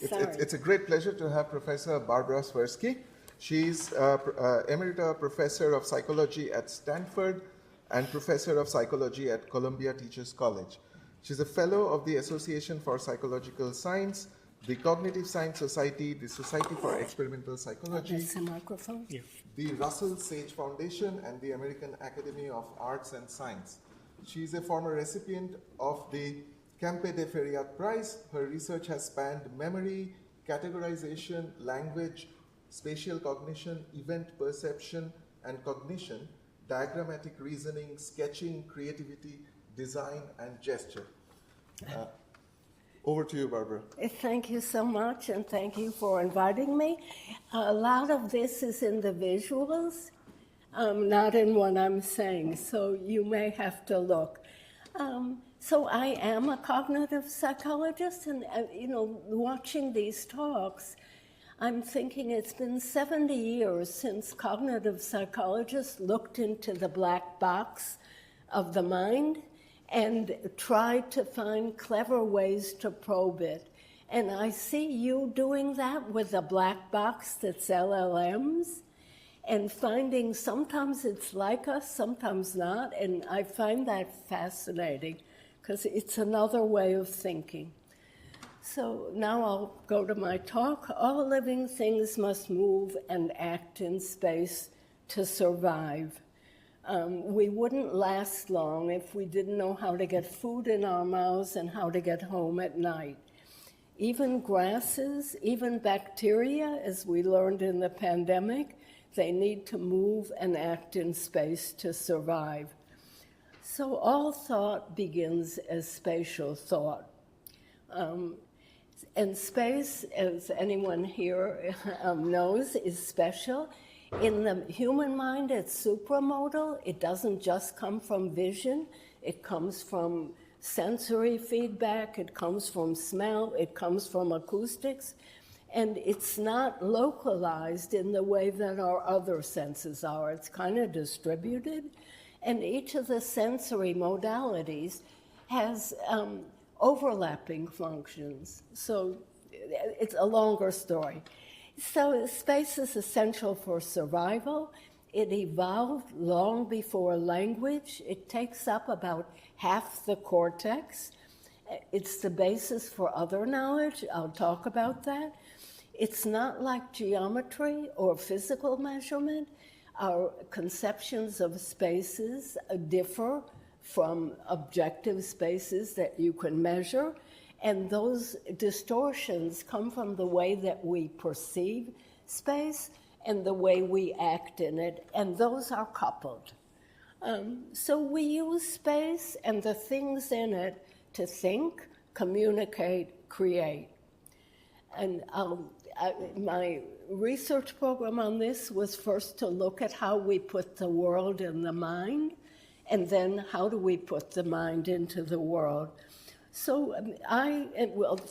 It's a great pleasure to have Professor Barbara Tversky. She's Emerita Professor of Psychology at Stanford and Professor of Psychology at Columbia Teachers College. She's a Fellow of the Association for Psychological Science, the Cognitive Science Society, the Society for Experimental Psychology, the Russell Sage Foundation, and the American Academy of Arts and Science. She's a former recipient of the Campe de Feriat Prize. Her research has spanned memory, categorization, language, spatial cognition, event perception and cognition, diagrammatic reasoning, sketching, creativity, design, and gesture. Over to you, Barbara. Thank you so much, and thank you for inviting me. A lot of this is in the visuals, not in what I'm saying, so you may have to look. So I am a cognitive psychologist, and watching these talks, I'm thinking it's been 70 years since cognitive psychologists looked into the black box of the mind and tried to find clever ways to probe it. And I see you doing that with a black box that's LLMs and finding sometimes it's like us, sometimes not, and I find that fascinating because it's another way of thinking. So now I'll go to my talk. All living things must move and act in space to survive. We wouldn't last long if we didn't know how to get food in our mouths and how to get home at night. Even grasses, even bacteria, as we learned in the pandemic, they need to move and act in space to survive. So all thought begins as spatial thought. And space, as anyone here knows, is special. In the human mind, it's supramodal. It doesn't just come from vision. It comes from sensory feedback. It comes from smell. It comes from acoustics. And it's not localized in the way that our other senses are. It's kind of distributed. And each of the sensory modalities has overlapping functions. So it's a longer story. So space is essential for survival. It evolved long before language. It takes up about half the cortex. It's the basis for other knowledge. I'll talk about that. It's not like geometry or physical measurement. Our conceptions of spaces differ from objective spaces that you can measure. And those distortions come from the way that we perceive space and the way we act in it, and those are coupled. So we use space and the things in it to think, communicate, create. And my research program on this was first to look at how we put the world in the mind, and then how do we put the mind into the world. So I,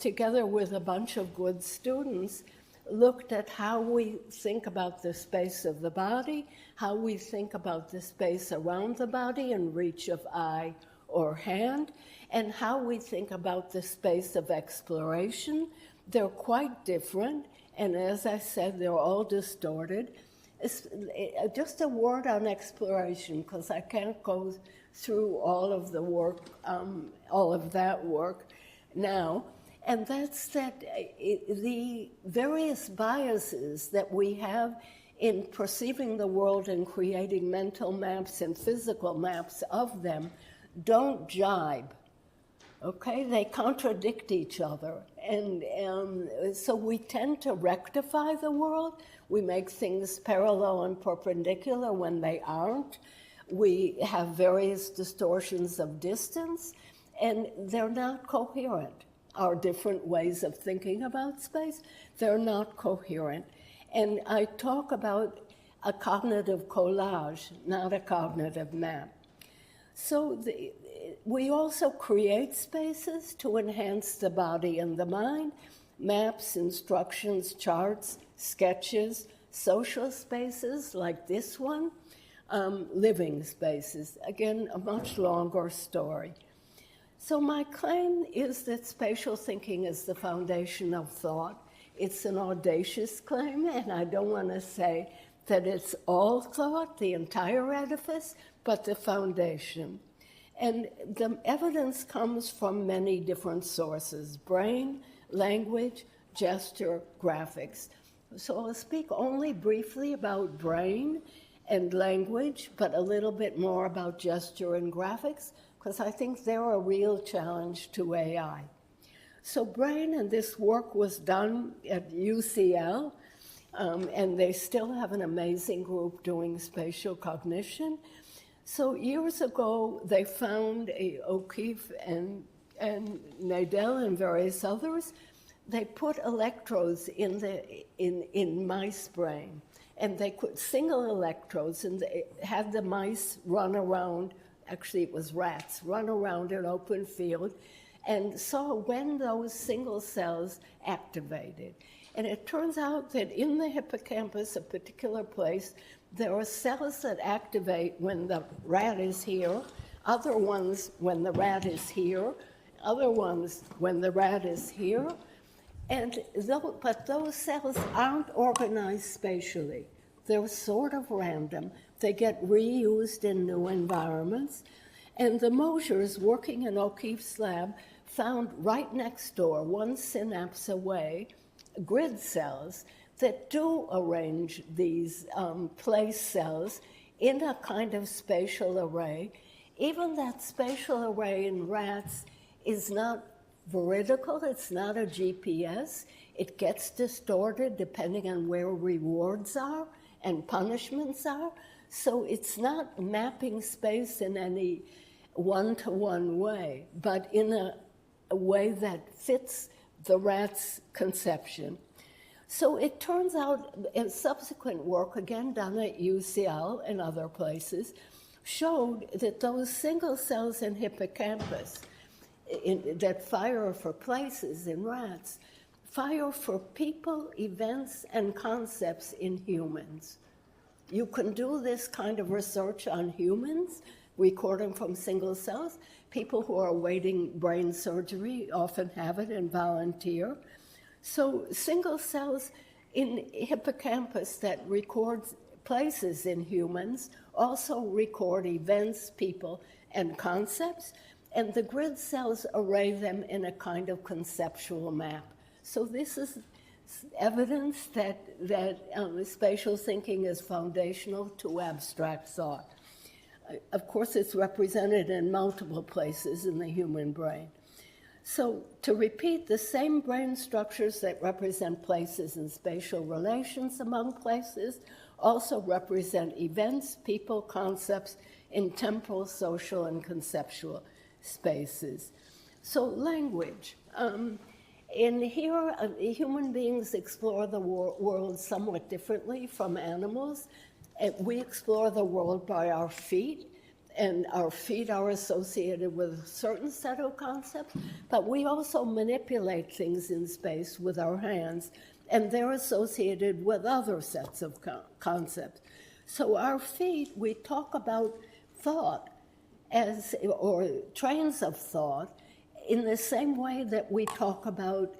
together with a bunch of good students, looked at how we think about the space of the body, how we think about the space around the body in reach of eye or hand, and how we think about the space of exploration. They're quite different, and as I said, they're all distorted. Just a word on exploration, because I can't go through all of the work, all of that work now, and that's that the various biases that we have in perceiving the world and creating mental maps and physical maps of them don't jibe, okay? They contradict each other, and so we tend to rectify the world. We make things parallel and perpendicular when they aren't. We have various distortions of distance, and they're not coherent. Our different ways of thinking about space, they're not coherent. And I talk about a cognitive collage, not a cognitive map. So we also create spaces to enhance the body and the mind, maps, instructions, charts, sketches, social spaces like this one, living spaces. Again, a much longer story. So my claim is that spatial thinking is the foundation of thought. It's an audacious claim, and I don't want to say that it's all thought, the entire edifice, but the foundation. And the evidence comes from many different sources: brain, language, gesture, graphics. So I'll speak only briefly about brain and language, but a little bit more about gesture and graphics, because I think they're a real challenge to AI. So brain, and this work was done at UCL, and they still have an amazing group doing spatial cognition. So years ago, they found O'Keefe and Nadel and various others. They put electrodes in mice brain, and they put single electrodes, and they had the mice run around. Actually, it was rats, run around an open field, and saw when those single cells activated. And it turns out that in the hippocampus, a particular place, there are cells that activate when the rat is here, other ones when the rat is here, other ones when the rat is here. But those cells aren't organized spatially. They're sort of random. They get reused in new environments. And the Mosers working in O'Keefe's lab found right next door, one synapse away, grid cells that do arrange these place cells in a kind of spatial array. Even that spatial array in rats is not veridical, it's not a GPS. It gets distorted depending on where rewards are and punishments are. So it's not mapping space in any one-to-one way, but in a way that fits the rat's conception. So it turns out in subsequent work, again done at UCL and other places, showed that those single cells in hippocampus that fire for places in rats fire for people, events, and concepts in humans. You can do this kind of research on humans, recording from single cells. People who are awaiting brain surgery often have it and volunteer. So single cells in hippocampus that record places in humans also record events, people, and concepts, and the grid cells array them in a kind of conceptual map. So this is evidence that spatial thinking is foundational to abstract thought. Of course, it's represented in multiple places in the human brain. So to repeat, the same brain structures that represent places and spatial relations among places also represent events, people, concepts in temporal, social, and conceptual spaces. So language. In here, human beings explore the world somewhat differently from animals. We explore the world by our feet, and our feet are associated with a certain set of concepts, but we also manipulate things in space with our hands, and they're associated with other sets of concepts. So our feet, we talk about thought or trains of thought in the same way that we talk about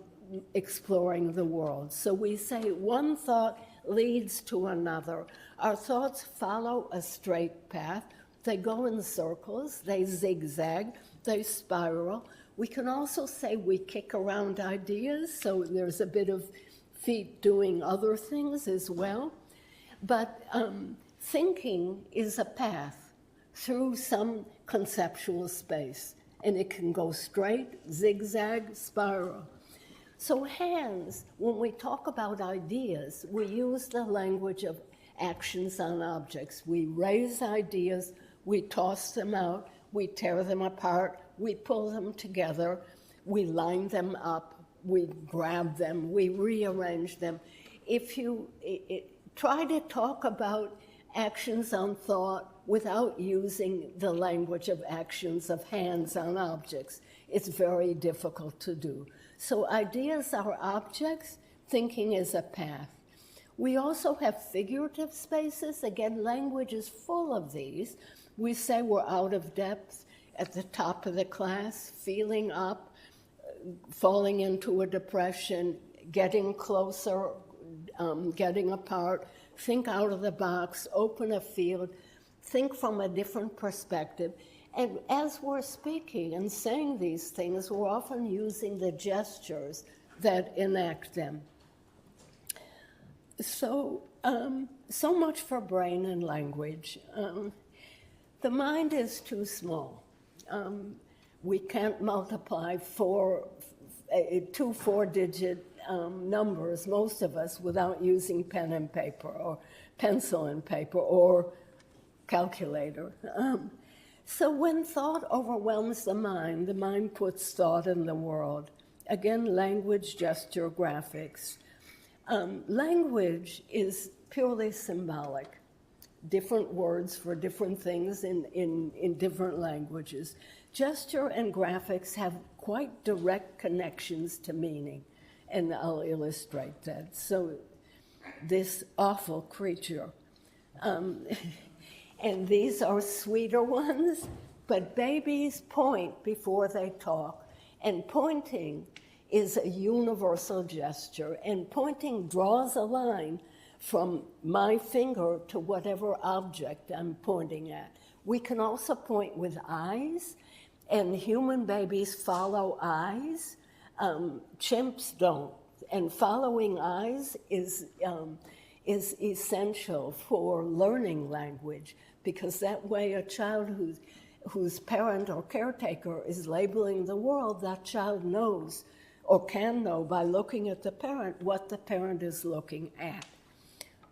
exploring the world. So we say one thought leads to another. Our thoughts follow a straight path. They go in circles, they zigzag, they spiral. We can also say we kick around ideas, so there's a bit of feet doing other things as well. But thinking is a path through some conceptual space, and it can go straight, zigzag, spiral. So hands, when we talk about ideas, we use the language of actions on objects. We raise ideas, we toss them out, we tear them apart, we pull them together, we line them up, we grab them, we rearrange them. If you try to talk about actions on thought without using the language of actions of hands on objects, it's very difficult to do. So ideas are objects, thinking is a path. We also have figurative spaces. Again, language is full of these. We say we're out of depth, at the top of the class, feeling up, falling into a depression, getting closer, getting apart, think out of the box, open a field, think from a different perspective. And as we're speaking and saying these things, we're often using the gestures that enact them. So much for brain and language. The mind is too small. We can't multiply two four-digit numbers, most of us, without using pen and paper or pencil and paper or calculator. So when thought overwhelms the mind puts thought in the world. Again, language, gesture, graphics. Language is purely symbolic. Different words for different things in different languages. Gesture and graphics have quite direct connections to meaning, and I'll illustrate that. So this awful creature, and these are sweeter ones, but babies point before they talk, and pointing is a universal gesture, and pointing draws a line from my finger to whatever object I'm pointing at. We can also point with eyes, and human babies follow eyes. Chimps don't, and following eyes is essential for learning language, because that way a child whose parent or caretaker is labeling the world, that child knows or can know by looking at the parent what the parent is looking at.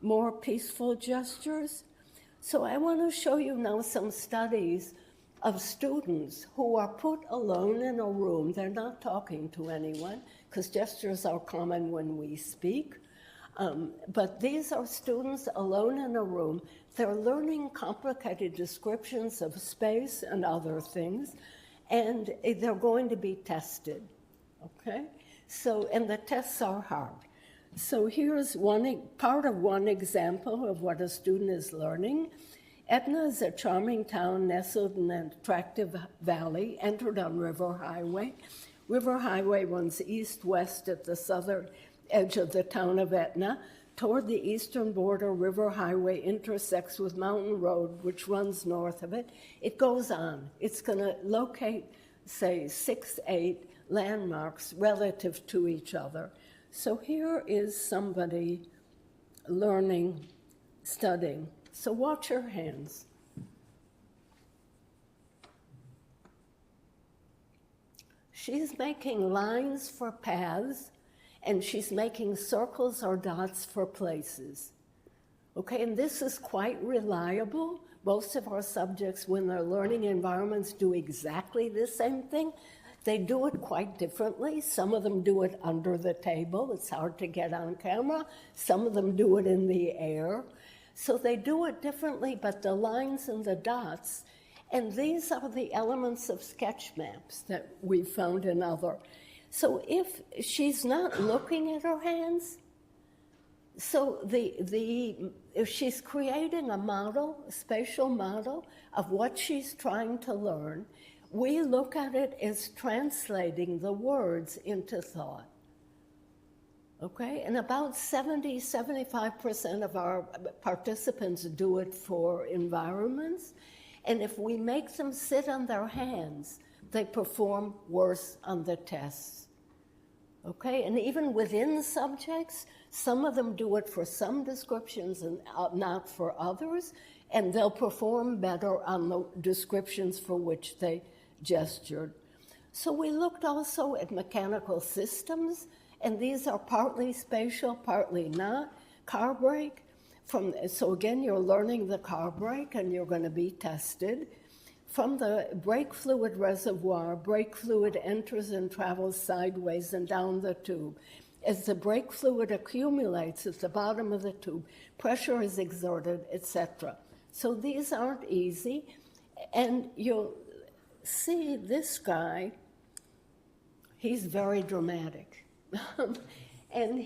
More peaceful gestures. So I want to show you now some studies of students who are put alone in a room. They're not talking to anyone, because gestures are common when we speak. But these are students alone in a room. They're learning complicated descriptions of space and other things, and they're going to be tested, okay? So, and the tests are hard. So here's part of one example of what a student is learning. Etna is a charming town nestled in an attractive valley, entered on River Highway. River Highway runs east-west at the southern edge of the town of Etna. Toward the eastern border, River Highway intersects with Mountain Road, which runs north of it. It goes on. It's going to locate, say, 8 landmarks relative to each other. So here is somebody learning, studying. So watch your hands. She's making lines for paths, and she's making circles or dots for places. Okay, and this is quite reliable. Most of our subjects, when they're learning environments, do exactly the same thing. They do it quite differently. Some of them do it under the table. It's hard to get on camera. Some of them do it in the air. So they do it differently, but the lines and the dots, and these are the elements of sketch maps that we found in other. So if she's not looking at her hands, so if she's creating a model, a spatial model of what she's trying to learn, we look at it as translating the words into thought. Okay, and about 75% of our participants do it for environments, and if we make them sit on their hands, they perform worse on the tests. Okay, and even within subjects, some of them do it for some descriptions and not for others, and they'll perform better on the descriptions for which they gestured. So we looked also at mechanical systems, and these are partly spatial, partly not. Car brake, so again, you're learning the car brake, and you're going to be tested. From the brake fluid reservoir, brake fluid enters and travels sideways and down the tube. As the brake fluid accumulates at the bottom of the tube, pressure is exerted, etc. So these aren't easy, and you'll see this guy, he's very dramatic. And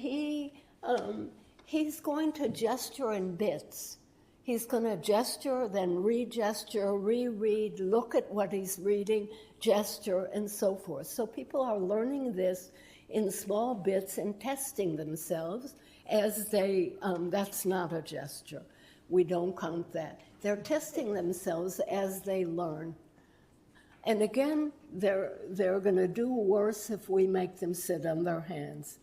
he's going to gesture in bits. He's going to gesture, then re-gesture, reread, look at what he's reading, gesture, and so forth. So people are learning this in small bits and testing themselves as they, that's not a gesture. We don't count that. They're testing themselves as they learn. And again, they're going to do worse if we make them sit on their hands.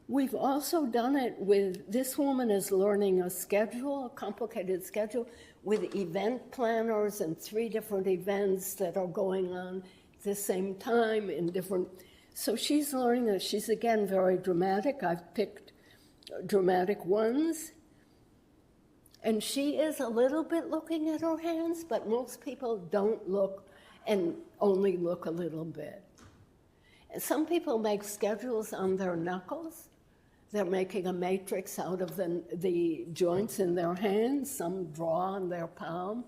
We've also done it with, this woman is learning a schedule, a complicated schedule, with event planners and 3 different events that are going on at the same time in different, so she's learning that. She's again very dramatic. I've picked dramatic ones. And she is a little bit looking at her hands, but most people don't look and only look a little bit. And some people make schedules on their knuckles. They're making a matrix out of the joints in their hands. Some draw on their palm.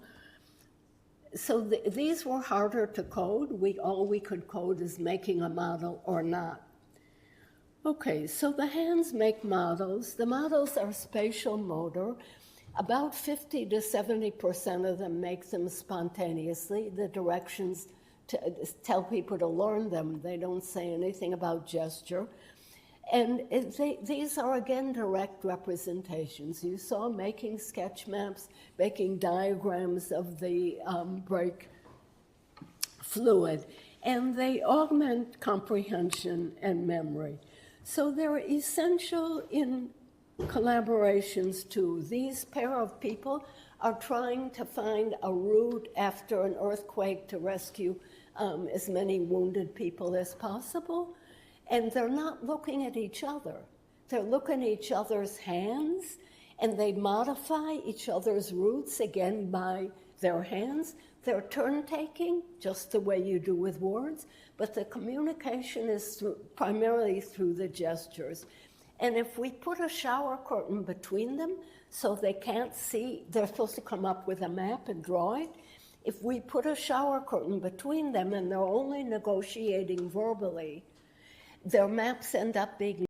So these were harder to code. All we could code is making a model or not. Okay, so the hands make models. The models are spatial motor. About 50 to 70% of them make them spontaneously. The directions tell people to learn them. They don't say anything about gesture. And these are, again, direct representations. You saw making sketch maps, making diagrams of the brake fluid, and they augment comprehension and memory. So they're essential in collaborations too. These pair of people are trying to find a route after an earthquake to rescue as many wounded people as possible. And they're not looking at each other. They're looking at each other's hands, and they modify each other's routes, again, by their hands. They're turn-taking, just the way you do with words, but the communication is primarily through the gestures. And if we put a shower curtain between them so they can't see, they're supposed to come up with a map and draw it. If we put a shower curtain between them and they're only negotiating verbally, their maps end up being